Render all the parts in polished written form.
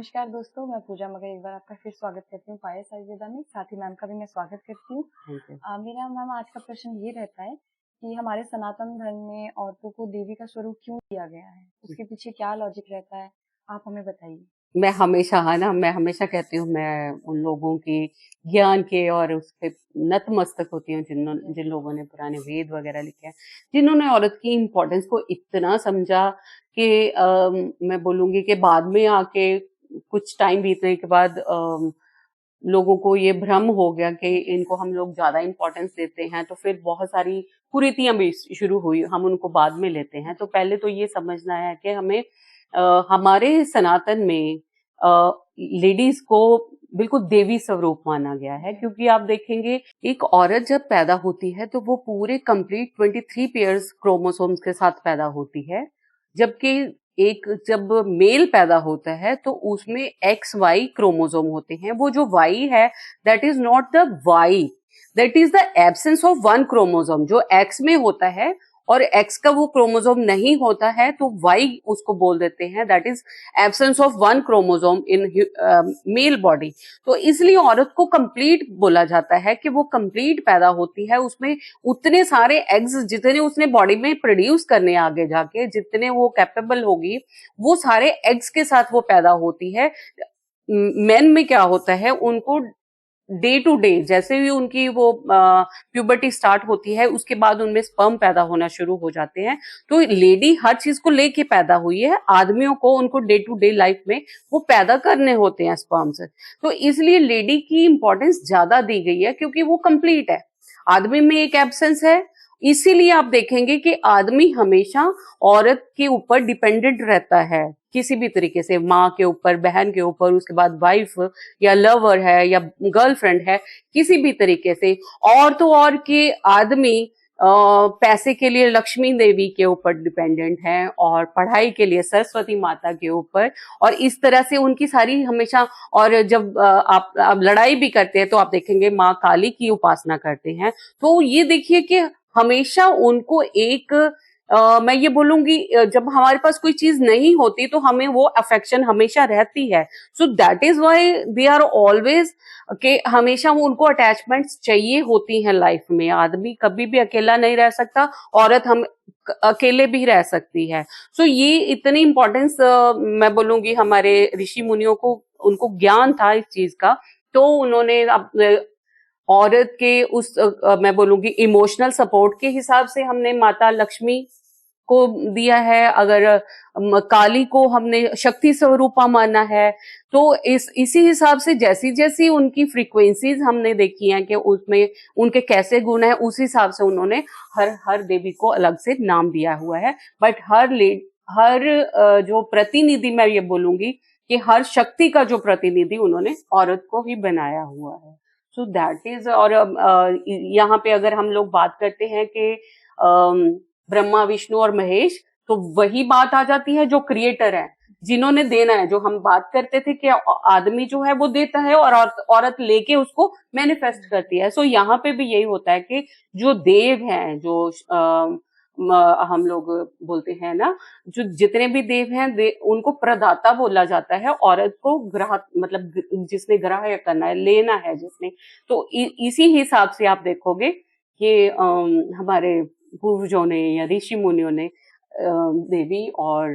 नमस्कार दोस्तों, मैं पूजा मगर एक बार आपका फिर स्वागत करती हूँ पायस आयुर्वेदा में। साथ ही मैम का भी मैं स्वागत करती हूँ। मेरा मैम आज का प्रश्न ये रहता है कि हमारे सनातन धर्म में औरतों को देवी का स्वरूप क्यों दिया गया है, उसके पीछे क्या लॉजिक रहता है, आप हमें बताइए। मैं हमेशा कहती हूँ, मैं उन लोगों के ज्ञान के और उस पे नतमस्तक होती हूँ जिन लोगों ने पुराने वेद वगैरह लिखे हैं, जिन्होंने औरत की इम्पोर्टेंस को इतना समझा कि मैं बोलूंगी कि बाद में आके कुछ टाइम बीतने के बाद लोगों को ये भ्रम हो गया कि इनको हम लोग ज्यादा इम्पोर्टेंस देते हैं, तो फिर बहुत सारी कुरीतियां भी शुरू हुई, हम उनको बाद में लेते हैं। तो पहले तो ये समझना है कि हमें हमारे सनातन में लेडीज को बिल्कुल देवी स्वरूप माना गया है, क्योंकि आप देखेंगे एक औरत जब पैदा होती है तो वो पूरे कंप्लीट 23 पेयर्स क्रोमोसोम्स के साथ पैदा होती है, जबकि एक जब मेल पैदा होता है तो उसमें एक्स वाई क्रोमोसोम होते हैं। वो जो वाई है, that is not the Y, that is the absence of one chromosome. जो एक्स में होता है और एक्स का वो क्रोमोसोम नहीं होता है तो वाई उसको बोल देते हैं, that is absence of one chromosome in male body. तो इसलिए औरत को कंप्लीट बोला जाता है कि वो कंप्लीट पैदा होती है, उसमें उतने सारे एग्स जितने उसने बॉडी में प्रोड्यूस करने आगे जाके जितने वो कैपेबल होगी, वो सारे एग्स के साथ वो पैदा होती है। मेन में क्या होता है, उनको डे टू डे जैसे भी उनकी वो प्यूबर्टी स्टार्ट होती है, उसके बाद उनमें स्पर्म पैदा होना शुरू हो जाते हैं। तो लेडी हर चीज को लेके पैदा हुई है, आदमियों को उनको डे टू डे लाइफ में वो पैदा करने होते हैं स्पर्म से। तो इसलिए लेडी की इंपॉर्टेंस ज्यादा दी गई है, क्योंकि वो कंप्लीट है। आदमी में एक एब्सेंस है, इसीलिए आप देखेंगे कि आदमी हमेशा औरत के ऊपर डिपेंडेंट रहता है, किसी भी तरीके से, माँ के ऊपर, बहन के ऊपर, उसके बाद वाइफ या लवर है या गर्लफ्रेंड है, किसी भी तरीके से। और तो और कि आदमी पैसे के लिए लक्ष्मी देवी के ऊपर डिपेंडेंट है, और पढ़ाई के लिए सरस्वती माता के ऊपर, और इस तरह से उनकी सारी हमेशा। और जब आप लड़ाई भी करते हैं तो आप देखेंगे माँ काली की उपासना करते हैं। तो ये देखिए कि हमेशा उनको एक मैं ये बोलूंगी, जब हमारे पास कोई चीज नहीं होती तो हमें वो अफेक्शन हमेशा रहती है। So that is why they are always, कि हमेशा वो उनको अटैचमेंट्स चाहिए होती हैं लाइफ में। आदमी कभी भी अकेला नहीं रह सकता, औरत हम अकेले भी रह सकती है। सो ये इतनी इम्पोर्टेंस मैं बोलूंगी हमारे ऋषि मुनियों को, उनको ज्ञान था इस चीज का। तो उन्होंने औरत के उस मैं बोलूंगी इमोशनल सपोर्ट के हिसाब से हमने माता लक्ष्मी को दिया है, अगर काली को हमने शक्ति स्वरूपा माना है, तो इसी हिसाब से जैसी जैसी उनकी फ्रीक्वेंसीज हमने देखी हैं कि उसमें उनके कैसे गुण है, उस हिसाब से उन्होंने हर देवी को अलग से नाम दिया हुआ है। बट हर जो प्रतिनिधि, मैं ये बोलूंगी कि हर शक्ति का जो प्रतिनिधि उन्होंने औरत को ही बनाया हुआ है। So that is. और यहाँ पे अगर हम लोग बात करते हैं कि ब्रह्मा विष्णु और महेश, तो वही बात आ जाती है जो क्रिएटर है, जिन्होंने देना है। जो हम बात करते थे कि आदमी जो है वो देता है और औरत लेके उसको मैनिफेस्ट करती है। सो यहाँ पे भी यही होता है कि जो देव हैं, जो हम लोग बोलते हैं ना, जो जितने भी देव हैं, उनको प्रदाता बोला जाता है। औरत को ग्रह, मतलब जिसने ग्रह करना है, लेना है जिसने। तो इसी हिसाब से आप देखोगे कि हमारे पूर्वजों ने या ऋषि मुनियों ने देवी और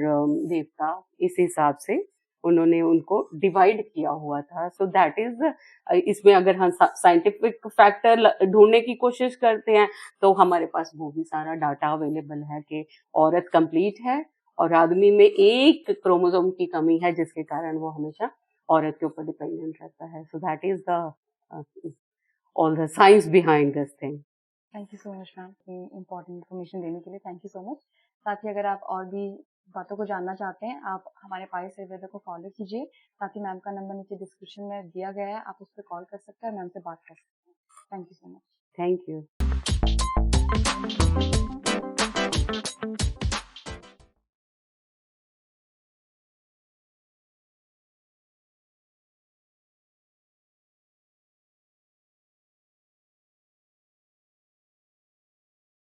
देवता इस हिसाब से उन्होंने उनको डिवाइड किया हुआ था। सो दैट इज। इसमें अगर हम साइंटिफिक फैक्टर ढूंढने की कोशिश करते हैं तो हमारे पास वो भी सारा डाटा अवेलेबल है कि औरत कंप्लीट है और आदमी में एक क्रोमोसोम की कमी है, जिसके कारण वो हमेशा औरत के ऊपर डिपेंडेंट रहता है। So that is the all the science behind this thing. Thank you so much ma'am, important information देने के लिए थैंक यू सो मच। साथ ही अगर आप और भी बातों को जानना चाहते हैं, आप हमारे पायस आयुर्वेदा को फॉलो कीजिए। साथ ही मैम का नंबर नीचे डिस्क्रिप्शन में दिया गया है, आप उस पर कॉल कर सकते हैं और मैम से बात कर सकते हैं। Thank you so much. Thank you.